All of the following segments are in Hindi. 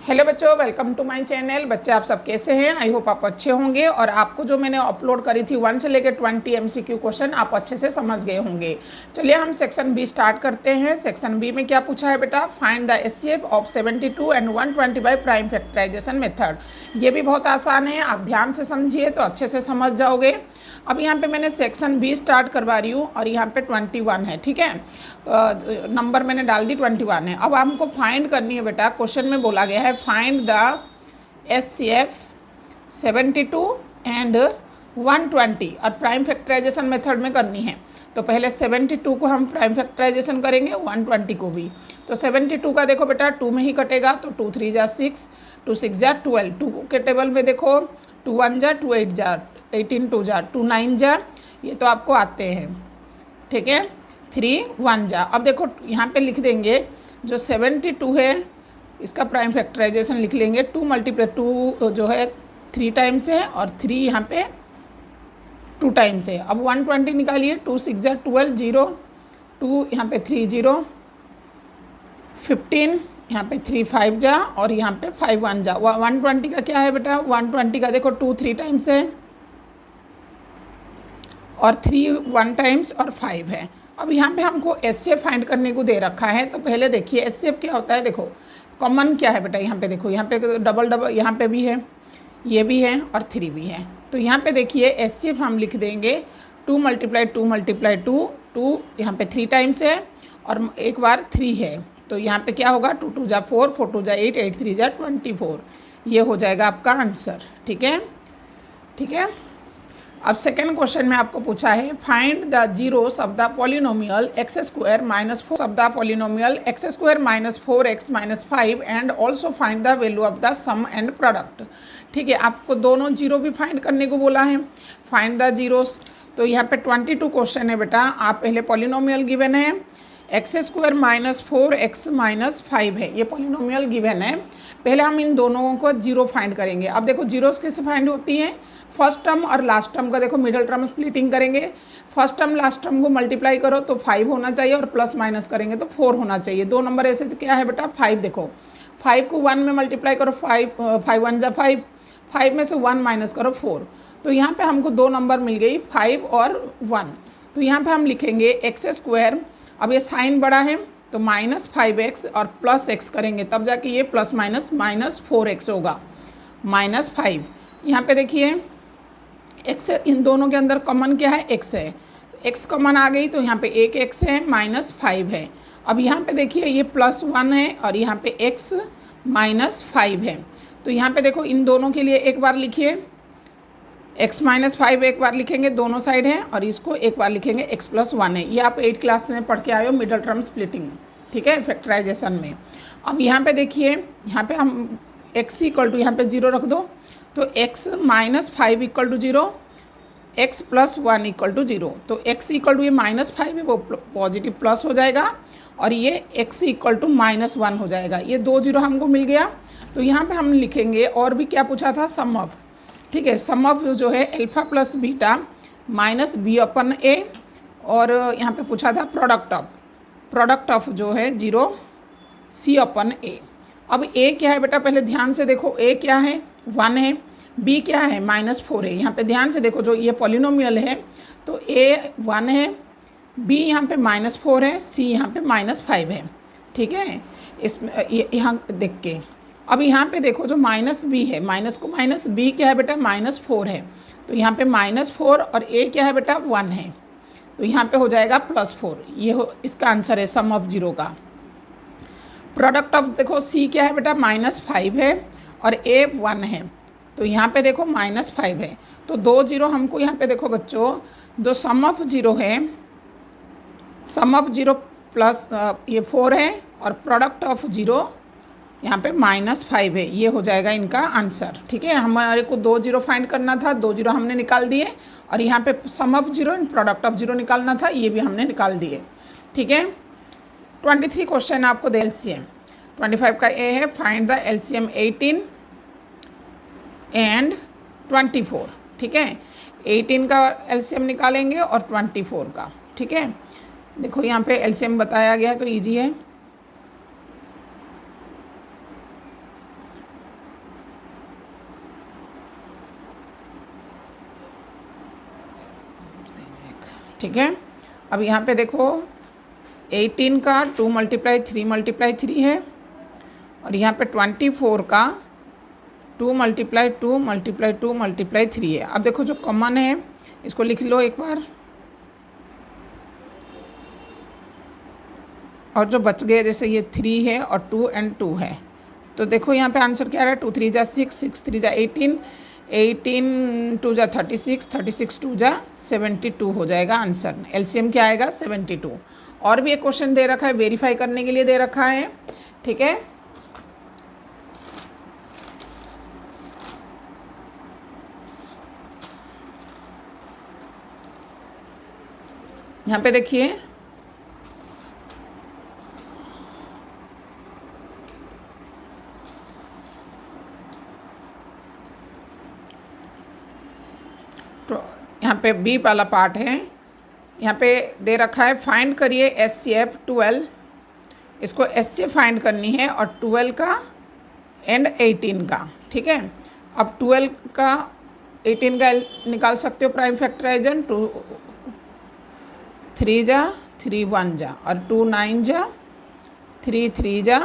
हेलो बच्चों, वेलकम टू माय चैनल। बच्चे आप सब कैसे हैं? आई होप आप अच्छे होंगे और आपको जो मैंने अपलोड करी थी 1 से लेकर 20 MCQ क्वेश्चन आप अच्छे से समझ गए होंगे। चलिए हम सेक्शन बी स्टार्ट करते हैं। सेक्शन बी में क्या पूछा है बेटा? Find the HCF of 72 and 120 by prime factorization method. ये भी बहुत आसान है, आप ध्यान से समझिए तो अच्छे से समझ जाओगे। अब यहाँ पे मैंने सेक्शन बी स्टार्ट करवा रही हूँ और यहाँ पे 21 है, ठीक है। नंबर मैंने डाल दी 21 है। अब हमको फाइंड करनी है बेटा, क्वेश्चन में बोला गया है फाइंड द एचसीएफ 72 एंड 120 और प्राइम फैक्टराइजेशन मेथड में करनी है। तो पहले 72 को हम प्राइम फैक्टराइजेशन करेंगे, 120 को भी। तो 72 का देखो बेटा 2 में ही कटेगा, तो 2 3 जा 6, 2 6 जा 12, 2 के टेबल में देखो 2 1 जा 2 8 जा 18, 2 जा 2 9 जा, ये तो आपको आते हैं, ठीक है। 3 1 जा। अब देखो यहाँ पे लिख देंगे जो 72 है इसका प्राइम फैक्टराइजेशन लिख लेंगे। 2 मल्टीप्लाई 2 जो है 3 टाइम्स है और 3 यहाँ पे 2 टाइम्स है। अब 120 निकालिए, 2 6 जा 12, 0 2 यहाँ पे 3 0 15, यहाँ पे 3 5 जा और यहाँ पे 5 1 जा। 120 का क्या है बेटा? 120 का देखो 2 3 टाइम्स है और 3 1 टाइम्स और 5 है। अब यहाँ पे हमको एचसीएफ फाइंड करने को दे रखा है, तो पहले देखिए एचसीएफ क्या होता है। देखो कॉमन क्या है बेटा, यहाँ पे देखो, यहाँ पे डबल डबल यहाँ पे भी है, ये भी है और 3 भी है। तो यहाँ पे देखिए एचसीएफ हम लिख देंगे 2 मल्टीप्लाई 2 मल्टीप्लाई 2, 2 यहाँ पे 3 टाइम्स है और एक बार 3 है। तो यहाँ पे क्या होगा? 2 2 जा 4, 4 2 जा 8, 8 3 जा 24। ये हो जाएगा आपका आंसर, ठीक है, ठीक है। अब सेकेंड क्वेश्चन में आपको पूछा है find the zeros of the polynomial x square minus 4 of the polynomial x square minus 4x minus 5 and also find the value of the sum and product. ठीक है, आपको दोनों जीरो भी फाइंड करने को बोला है। फाइंड द जीरोस, तो यहाँ पे 22 क्वेश्चन है बेटा। आप पहले पॉलिनोमियल गिवन है x square minus 4x minus 5 है, ये पॉलिनोमियल गिवन है। पहले हम इन दोनों को जीरो फाइंड करेंगे। अब देखो जीरोस कैसे फाइंड होती हैं? फर्स्ट टर्म और लास्ट टर्म का देखो मिडल टर्म स्प्लिटिंग करेंगे। फर्स्ट टर्म लास्ट टर्म को मल्टीप्लाई करो तो 5 होना चाहिए और प्लस माइनस करेंगे तो 4 होना चाहिए। दो नंबर ऐसे क्या है बेटा? 5। देखो 5 को 1 में मल्टीप्लाई करो, 5 1 जा 5, 5 में से 1 माइनस करो 4। तो यहाँ पे हमको दो नंबर मिल गई, 5 और 1। तो यहाँ पे हम लिखेंगे एक्स स्क्वायर, अब ये साइन बड़ा है तो माइनस 5x और प्लस x करेंगे तब जाके ये प्लस माइनस माइनस 4x होगा, माइनस 5। यहाँ पे देखिए x, इन दोनों के अंदर कॉमन क्या है? x है, x कॉमन आ गई तो यहाँ पे एक x है, माइनस 5 है। अब यहाँ पे देखिए ये प्लस 1 है और यहाँ पे x माइनस 5 है। तो यहाँ पे देखो इन दोनों के लिए एक बार लिखिए, x माइनस 5 एक बार लिखेंगे, दोनों साइड है, और इसको एक बार लिखेंगे x प्लस 1 है। ये आप 8 क्लास में पढ़ के आए हो, मिडल टर्म स्प्लिटिंग, ठीक है, फैक्टराइजेशन में। अब यहाँ पे देखिए, यहाँ पे हम x इक्वल टू यहाँ पे 0 रख दो, तो x minus 5 equal to 0, x plus 1 equal to 0। तो x इक्वल टू ये माइनस 5 है वो पॉजिटिव प्लस हो जाएगा और ये x इक्वल टू माइनस 1 हो जाएगा। ये 2 0 हमको मिल गया। तो यहाँ पे हम लिखेंगे, और भी क्या पूछा था? सम ऑफ, ठीक है, सम ऑफ जो है alpha plus beta minus B upon A, और यहाँ पे पूछा था प्रोडक्ट ऑफ जो है 0 सी अपन ए। अब ए क्या है बेटा? पहले ध्यान से देखो, ए क्या है? 1 है, बी क्या है? माइनस 4 है। यहाँ पे ध्यान से देखो, जो ये पॉलिनोमियल है तो ए 1 है, बी यहाँ पे माइनस 4 है, सी यहाँ पे माइनस 5 है, ठीक है। इसमें यहाँ देख के अब यहाँ पे देखो जो माइनस बी है, माइनस को माइनस, बी क्या है बेटा? माइनस 4 है, तो यहाँ पे माइनस 4 और ए क्या है बेटा? 1 है, तो यहाँ पे हो जाएगा प्लस 4। ये हो इसका आंसर है सम ऑफ 0 का। प्रोडक्ट ऑफ देखो सी क्या है बेटा? माइनस 5 है और ए 1 है, तो यहाँ पे देखो माइनस 5 है। तो 2 0 हमको यहाँ पे देखो बच्चों, जो सम ऑफ 0 है, सम ऑफ 0 प्लस ये 4 है और प्रोडक्ट ऑफ 0 यहाँ पे माइनस 5 है। ये हो जाएगा इनका आंसर, ठीक है। हमारे को 2 0 फाइंड करना था, 2 0 हमने निकाल दिए, और यहाँ पे सम ऑफ 0 एंड प्रोडक्ट ऑफ 0 निकालना था, ये भी हमने निकाल दिए, ठीक है। 23 क्वेश्चन आपको दे एलसीएम। 25 का ए है फाइंड द एलसीएम 18 एंड 24, ठीक है। 18 का एलसीएम निकालेंगे और 24 का, ठीक है। देखो यहाँ पे एलसीएम बताया गया है तो ईजी है। ठीक है। अब यहाँ पे देखो 18 का 2 × 3 है और यहाँ पे 24 का 2 × 2 × 2 × 3 है। अब देखो जो कॉमन है इसको लिख लो एक बार, और जो बच गए जैसे ये 3 है और 2 और 2 है, तो देखो यहाँ पे आंसर क्या आ रहा है, 2 × 3 = 6, 6 × 3 = 18, 18 × 2 = 36, 36 × 2 = 72 हो जाएगा आंसर। एलसीएम क्या आएगा, 72। और भी एक क्वेश्चन दे रखा है, वेरीफाई करने के लिए दे रखा है, ठीक है। यहाँ पे देखिए तो यहाँ पे बी वाला पार्ट है, यहाँ पे दे रखा है फाइंड करिए एचसीएफ 12, इसको एचसीएफ फाइंड करनी है और 12 का एंड 18 का, ठीक है। अब 12 का 18 का निकाल सकते हो प्राइम फैक्टराइजन, 2 3 जा 3 1 जा और 2 9 जा 3 3 जा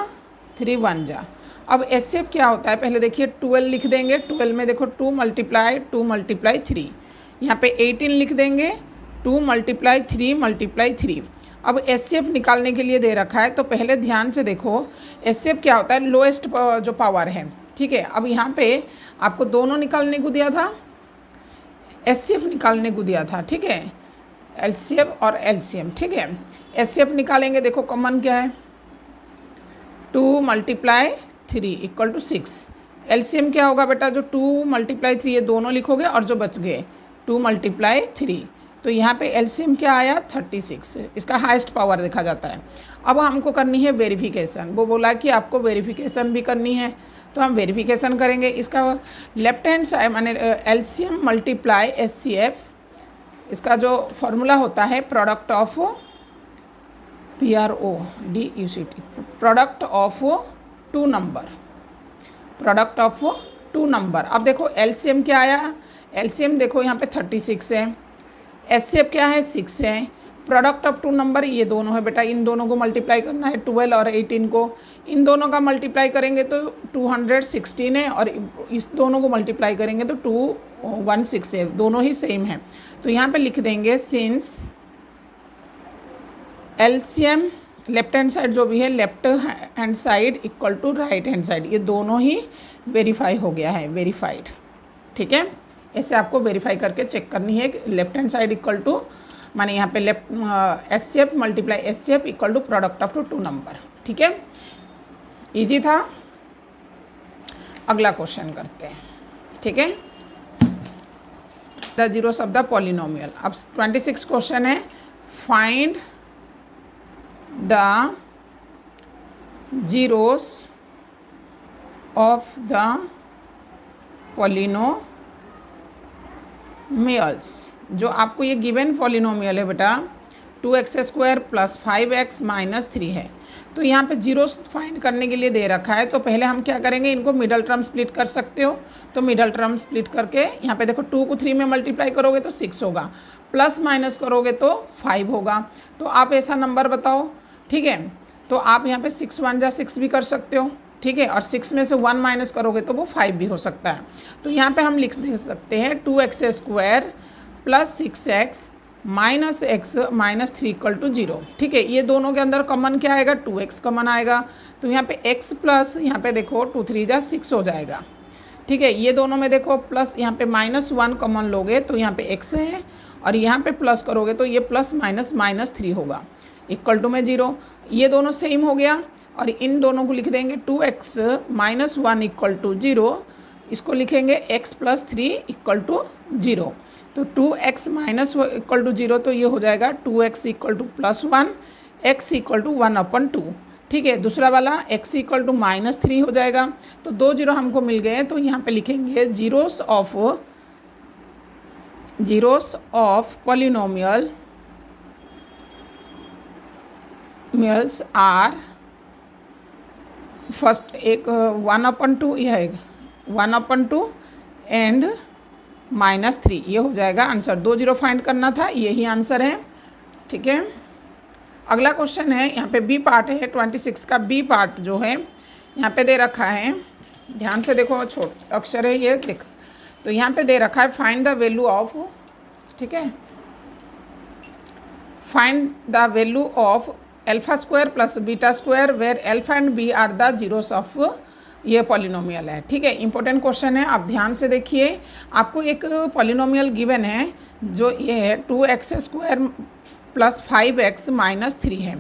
3 1 जा। अब एचसीएफ क्या होता है पहले देखिए, 12 लिख देंगे, 12 में देखो 2 × 3, यहाँ पे 18 लिख देंगे, 2 × 3 × 3। अब एचसीएफ निकालने के लिए दे रखा है, तो पहले ध्यान से देखो एचसीएफ क्या होता है, लोएस्ट जो पावर है, ठीक है। अब यहाँ पे आपको दोनों निकालने को दिया था, एचसीएफ निकालने को दिया था, ठीक है, एलसीएफ और एलसीएम, ठीक है। एचसीएफ निकालेंगे, देखो कॉमन क्या है, 2 × 3 = 6। एलसीएम क्या होगा बेटा, जो 2 × 3 ये दोनों लिखोगे और जो बच गए 2 × 3, तो यहाँ पे एलसीएम क्या आया, 36। इसका हाईएस्ट पावर देखा जाता है। अब हमको करनी है वेरिफिकेशन, वो बोला कि आपको वेरिफिकेशन भी करनी है, तो हम वेरिफिकेशन करेंगे। इसका लेफ्ट हैंड साइड माने एलसीएम × एचसीएफ, इसका जो फॉर्मूला होता है product of PRODUCT, product of 2 number, product of 2 number. अब देखो एलसीएम क्या आया, एलसीएम देखो यहाँ पे 36 है, एचसीएफ क्या है 6 है, प्रोडक्ट ऑफ 2 नंबर ये दोनों है बेटा, इन दोनों को मल्टीप्लाई करना है, 12 और 18 को, इन दोनों का मल्टीप्लाई करेंगे तो 216 है और इस दोनों को मल्टीप्लाई करेंगे तो 216 है, दोनों ही सेम है। तो यहाँ पे लिख देंगे since LCM left hand side जो भी है, left hand side equal to right hand side, ये दोनों ही वेरीफाई हो गया है, वेरीफाइड, ठीक है। ऐसे आपको वेरीफाई करके चेक करनी है, left hand side equal to माने यहाँ पे left HCF × HCF equal to product of 2 number, ठीक है। इजी था। अगला क्वेश्चन करते हैं, ठीक है, the zeros of the polynomial. अब 26 क्वेश्चन है, find the zeros of the polynomials. जो आपको ये गिवन पॉलिनोमियल है बेटा 2x² + 5x - 3 है, तो यहाँ पे जीरोस फाइंड करने के लिए दे रखा है। तो पहले हम क्या करेंगे, इनको मिडल टर्म स्प्लिट कर सकते हो, तो मिडल टर्म स्प्लिट करके यहाँ पे देखो 2 को 3 में मल्टीप्लाई करोगे तो 6 होगा, प्लस माइनस करोगे तो 5 होगा। तो आप ऐसा नंबर बताओ, ठीक है। तो आप यहाँ पे 6 1 जा 6 भी कर सकते हो, ठीक है, और 6 में से 1 माइनस करोगे तो वो 5 भी हो सकता है। तो यहाँ पे हम लिख दे सकते हैं 2x² + 6x - x - 3 = 0, ठीक है। ये दोनों के अंदर कॉमन क्या आएगा, 2x कॉमन आएगा, तो यहाँ पे x प्लस यहाँ पे देखो 2 3 जा 6 हो जाएगा, ठीक है। ये दोनों में देखो प्लस यहाँ पे -1 कॉमन लोगे तो यहाँ पे x है, और यहाँ पे प्लस करोगे तो ये प्लस माइनस -3 होगा, इक्वल टू में 0। ये दोनों सेम हो गया, और इन दोनों को लिख देंगे 2x - 1 = 0, इसको लिखेंगे x + 3 = 0। तो 2x - 1 = 0, तो ये हो जाएगा 2x = +1, x = 1/2, ठीक है। दूसरा वाला x = -3 हो जाएगा, तो 2 0 हमको मिल गए। तो यहाँ पे लिखेंगे zeros of polynomials are, first एक 1/2, यह है 1/2 एंड -3, ये हो जाएगा आंसर। 2 0 फाइंड करना था, यही आंसर है। ठीक है। अगला क्वेश्चन है, यहाँ पे बी पार्ट है, 26 का बी पार्ट जो है यहाँ पे दे रखा है, ध्यान से देखो, छोटा अक्षर है ये, देख, तो यहाँ पे दे रखा है फाइंड द वैल्यू ऑफ, ठीक है, find the value of alpha square plus beta square where alpha and B are the zeros of ये पॉलिनोमियल है, ठीक है। इंपॉर्टेंट क्वेश्चन है, आप ध्यान से देखिए। आपको एक पॉलिनोमियल गिवन है जो ये है 2x square plus 5x minus 3 है,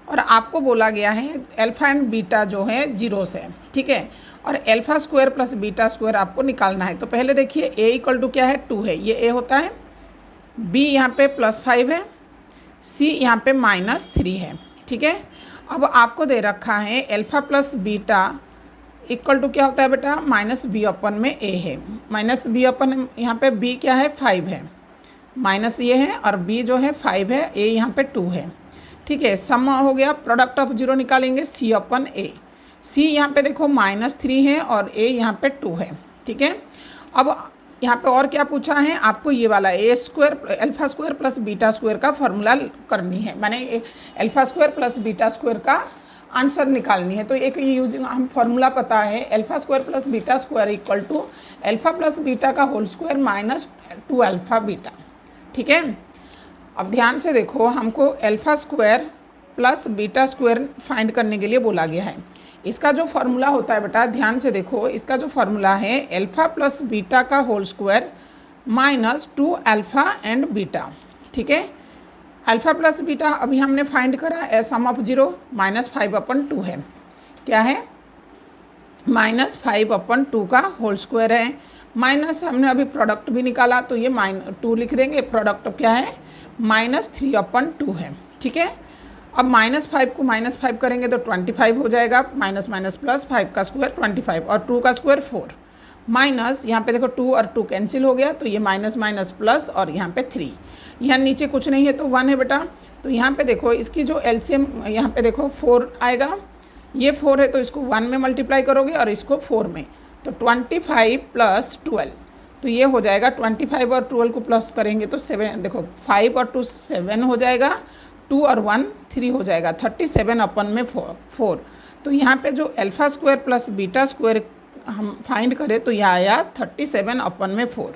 और आपको बोला गया है अल्फा एंड बीटा जो है जीरोस है, ठीक है, और alpha square plus beta square आपको निकालना है। तो पहले देखिए a इक्वल टू क्या है, 2 है, ये a होता है, b यहाँ पे +5 है, c यहाँ पे -3 है, ठीक है। अब आपको दे रखा है alpha plus beta equal to क्या होता है बेटा, -b अपन में a है, -b अपन यहाँ पे b क्या है, 5 है, माइनस ये है, और b जो है 5 है, a यहाँ पे 2 है, ठीक है। सम हो गया, प्रोडक्ट ऑफ जीरो निकालेंगे, c अपन a, c यहाँ पे देखो -3 है और a यहाँ पे 2 है, ठीक है। अब यहाँ पे और क्या पूछा है आपको, ये वाला a square alpha square plus beta square का फॉर्मूला करनी है, माने alpha square plus beta square का आंसर निकालनी है। तो एक यूजिंग हम फॉर्मूला पता है, alpha square plus beta square equal to alpha plus beta का whole square minus 2 alpha beta, ठीक है। अब ध्यान से देखो, हमको alpha square plus beta square find करने के लिए बोला गया है। इसका जो फॉर्मूला होता है बेटा, ध्यान से देखो, इसका जो फॉर्मूला है अल्फा प्लस बीटा का whole square minus 2 alpha and beta, ठीक है। अल्फा प्लस बीटा अभी हमने फाइंड करा, सम ऑफ जीरो -5/2 है, क्या है, -5/2 का होल स्क्वायर है, माइनस हमने अभी प्रोडक्ट भी निकाला तो ये -2 लिख देंगे, प्रोडक्ट क्या है -3/2 है, ठीक है। अब -5 को -5 करेंगे तो 25 हो जाएगा, माइनस माइनस प्लस 5 का स्क्वायर 25 और 2 का स्क्वायर 4, माइनस यहाँ पे देखो 2 और 2 कैंसिल हो गया, तो ये माइनस माइनस प्लस और यहाँ पे 3, यहाँ नीचे कुछ नहीं है तो 1 है बेटा। तो यहाँ पे देखो इसकी जो एलसीएम यहाँ पे देखो 4 आएगा, ये 4 है तो इसको 1 में मल्टीप्लाई करोगे और इसको 4 में, तो 25 + 12, तो ये हो जाएगा 25 और 12 को प्लस करेंगे तो 7, देखो 5 और 2 7 हो जाएगा, 2 और 1 3 हो जाएगा, 37 अपन में 4। तो यहाँ पे जो alpha square plus beta square हम फाइंड करें तो यह आया 37 अपन में 4,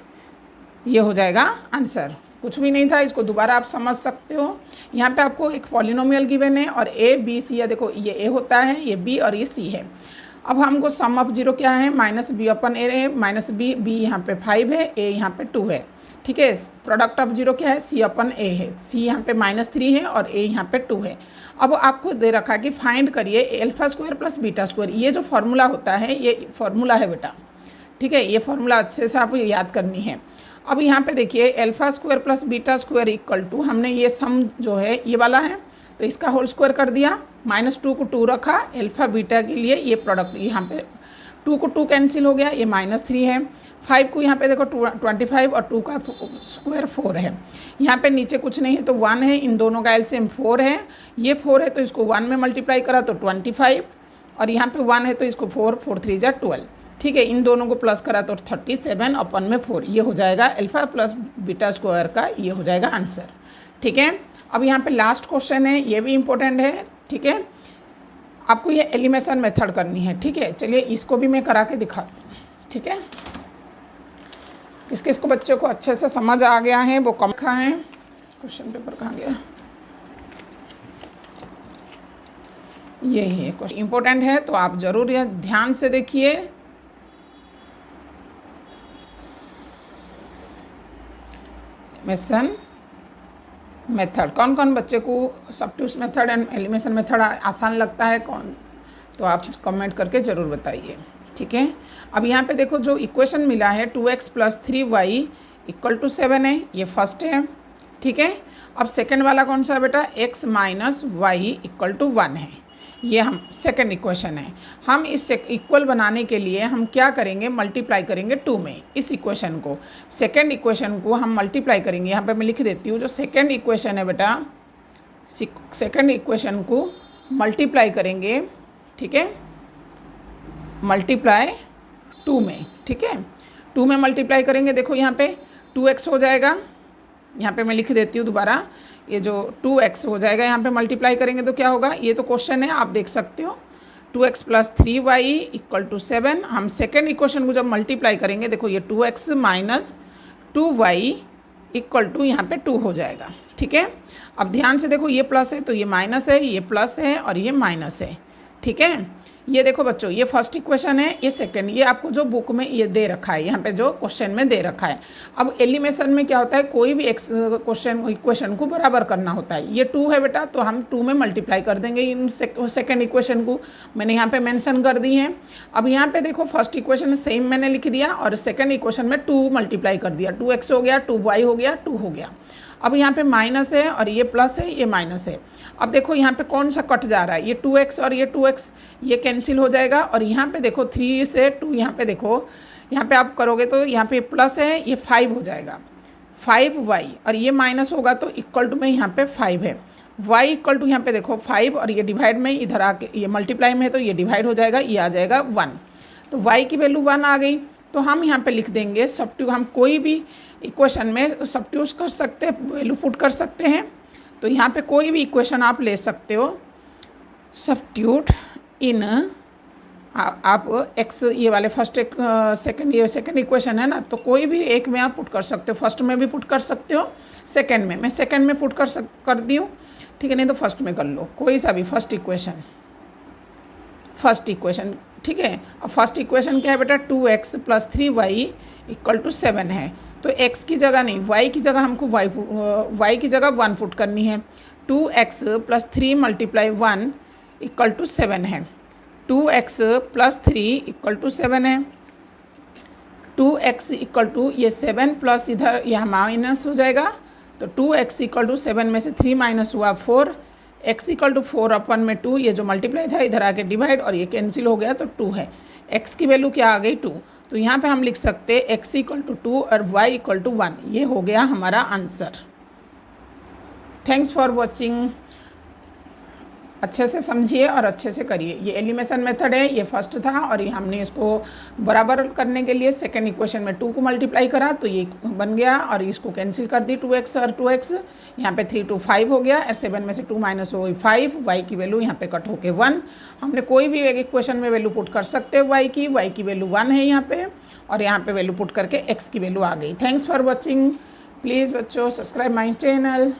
ये हो जाएगा आंसर। कुछ भी नहीं था, इसको दोबारा आप समझ सकते हो। यहाँ पे आपको एक पॉलिनोमियल गिवन है और a b c है, देखो ये a होता है, ये b और ये c है। अब हमको सम ऑफ जीरो क्या है, -b/a है, -b यहाँ पे 5 है, a यहाँ पे 2 है, ठीक है। प्रोडक्ट ऑफ जीरो क्या है, c/a है, c यहाँ पे -3 है और a यहाँ पे 2 है। अब आपको दे रखा कि फाइंड करिए alpha square plus beta square, ये जो फार्मूला होता है ये फार्मूला है बेटा, ठीक है, ये फार्मूला अच्छे से आपको याद करनी है। अब यहाँ पे देखिए alpha square plus beta square equal to, हमने ये सम जो है ये वाला है तो इसका होल स्क्वायर कर दिया, -2 को 2 रखा अल्फा बीटा के लिए, ये प्रोडक्ट यहाँ पे 2 को 2 कैंसिल हो गया, ये -3 है, 5 को यहाँ पे देखो 25 और 2 का स्क्वायर 4 है, यहाँ पे नीचे कुछ नहीं है तो 1 है, इन दोनों का एलसीएम 4 है, ये 4 है तो इसको 1 में मल्टीप्लाई करा तो 25 और यहाँ पे 1 है तो इसको 4 3 = 12, ठीक है। इन दोनों को प्लस करा तो 37 अपन में 4, ये हो जाएगा अल्फा प्लस बीटा स्क्वायर का, ये हो जाएगा आंसर, ठीक है। अब यहाँ पे लास्ट क्वेश्चन है, ये भी इम्पोर्टेंट है, ठीक है। आपको ये एलिमिनेशन मेथड करनी है, ठीक है। चलिए इसको भी मैं करा के दिखाती हूँ, ठीक है। किस किस को बच्चों को अच्छे से समझ आ गया है वो कम लिखा है, क्वेश्चन पेपर कहाँ गया, ये है क्वेश्चन इम्पोर्टेंट है तो आप ज़रूर यह ध्यान से देखिए। एलिमिनेशन मेथड, कौन कौन बच्चे को substitution method and elimination method आसान लगता है कौन, तो आप कमेंट करके ज़रूर बताइए, ठीक है। अब यहाँ पे देखो जो इक्वेशन मिला है 2x + 3y = 7 है, ये फर्स्ट है, ठीक है। अब सेकंड वाला कौन सा है बेटा, x - y = 1 है, ये हम सेकंड इक्वेशन है। हम इस इक्वल बनाने के लिए हम क्या करेंगे, मल्टीप्लाई करेंगे 2 में, इस इक्वेशन को, सेकंड इक्वेशन को हम मल्टीप्लाई करेंगे। यहाँ पे मैं लिख देती हूँ, जो सेकंड इक्वेशन है बेटा, सेकंड इक्वेशन को मल्टीप्लाई करेंगे, ठीक है, मल्टीप्लाई 2 में, ठीक है, 2 में मल्टीप्लाई करेंगे। देखो यहाँ पे 2x हो जाएगा, यहाँ पे मैं लिख देती हूँ दोबारा, ये जो 2x हो जाएगा, यहाँ पे मल्टीप्लाई करेंगे तो क्या होगा, ये तो क्वेश्चन है आप देख सकते हो, 2x plus 3y equal to 7। हम सेकेंड इक्वेशन को जब मल्टीप्लाई करेंगे, देखो ये 2x minus 2y equal to यहाँ पे 2 हो जाएगा। ठीक है, अब ध्यान से देखो, ये प्लस है तो ये माइनस है, ये प्लस है और ये माइनस है। ठीक है, ये देखो बच्चों, ये फर्स्ट इक्वेशन है, ये सेकंड, ये आपको जो बुक में ये दे रखा है, यहाँ पे जो क्वेश्चन में दे रखा है। अब एलिमिनेशन में क्या होता है, कोई भी इक्वेशन को बराबर करना होता है। ये 2 है बेटा, तो हम 2 में मल्टीप्लाई कर देंगे इन सेकेंड इक्वेशन को, मैंने यहाँ पे मेंशन कर दी है। अब यहाँ पे देखो फर्स्ट इक्वेशन सेम मैंने लिख दिया और सेकेंड इक्वेशन में 2 मल्टीप्लाई कर दिया, 2x हो गया, 2y हो गया, 2 हो गया। अब यहाँ पे माइनस है और ये प्लस है, ये माइनस है। अब देखो यहाँ पे कौन सा कट जा रहा है, ये 2x और ये 2x, ये कैंसिल हो जाएगा। और यहाँ पे देखो 3 से 2, यहाँ पे देखो, यहाँ पे आप करोगे तो यहाँ पे प्लस है, ये 5 हो जाएगा, 5y, और ये माइनस होगा तो इक्वल टू में यहाँ पे 5 है, y इक्वल टू यहाँ पे देखो 5, और ये डिवाइड में इधर आके, ये मल्टीप्लाई में है तो ये डिवाइड हो जाएगा, ये आ जाएगा 1। तो y की वैल्यू 1 आ गई। तो हम यहाँ पे लिख देंगे सब्स्टिट्यूट, हम कोई भी इक्वेशन में सब्स्टिट्यूट कर सकते हैं, वैल्यू पुट कर सकते हैं। तो यहाँ पे कोई भी इक्वेशन आप ले सकते हो, सब्स्टिट्यूट इन, आप x, ये वाले फर्स्ट सेकंड, ये सेकंड इक्वेशन है ना, तो कोई भी एक में आप पुट कर सकते हो, फर्स्ट में भी पुट कर सकते हो, सेकंड में, मैं सेकंड में पुट कर दी हूँ। ठीक है, नहीं तो फर्स्ट में कर लो, कोई सा भी फर्स्ट इक्वेशन। ठीक है, अब फर्स्ट इक्वेशन क्या है बेटा, 2x plus 3y equal to 7 है। तो x की जगह नहीं, y की जगह हमको y की जगह 1 पुट करनी है। 2x plus 3 multiply 1 equal to 7 है, 2x प्लस 3 इक्वल टू 7 है। 2x इक्वल टू ये 7 प्लस इधर यह माइनस हो जाएगा, तो 2x इक्वल टू 7 में से 3 माइनस हुआ 4, x इक्वल टू 4 अपन में 2, ये जो मल्टीप्लाई था इधर आके डिवाइड, और ये कैंसिल हो गया तो 2 है। x की वैल्यू क्या आ गई, 2। तो यहाँ पे हम लिख सकते हैं x इक्वल टू 2 और y इक्वल टू 1। ये हो गया हमारा आंसर। Thanks for watching. अच्छे से समझिए और अच्छे से करिए। ये एलिमिनेशन मेथड है, ये फर्स्ट था, और ये हमने इसको बराबर करने के लिए सेकेंड इक्वेशन में 2 को मल्टीप्लाई करा तो ये बन गया, और इसको कैंसिल कर दी 2x और 2x, यहाँ पे 3 to 5 हो गया, और 7 में से 2 माइनस हो गई 5, y की वैल्यू यहाँ पे कट होके 1। हमने कोई भी एक इक्वेशन में वैल्यू पुट कर सकते हैं y की वैल्यू 1 है यहाँ पे, और यहाँ पे वैल्यू पुट करके x की वैल्यू आ गई। Thanks for watching. प्लीज़ बच्चों सब्सक्राइब माई चैनल।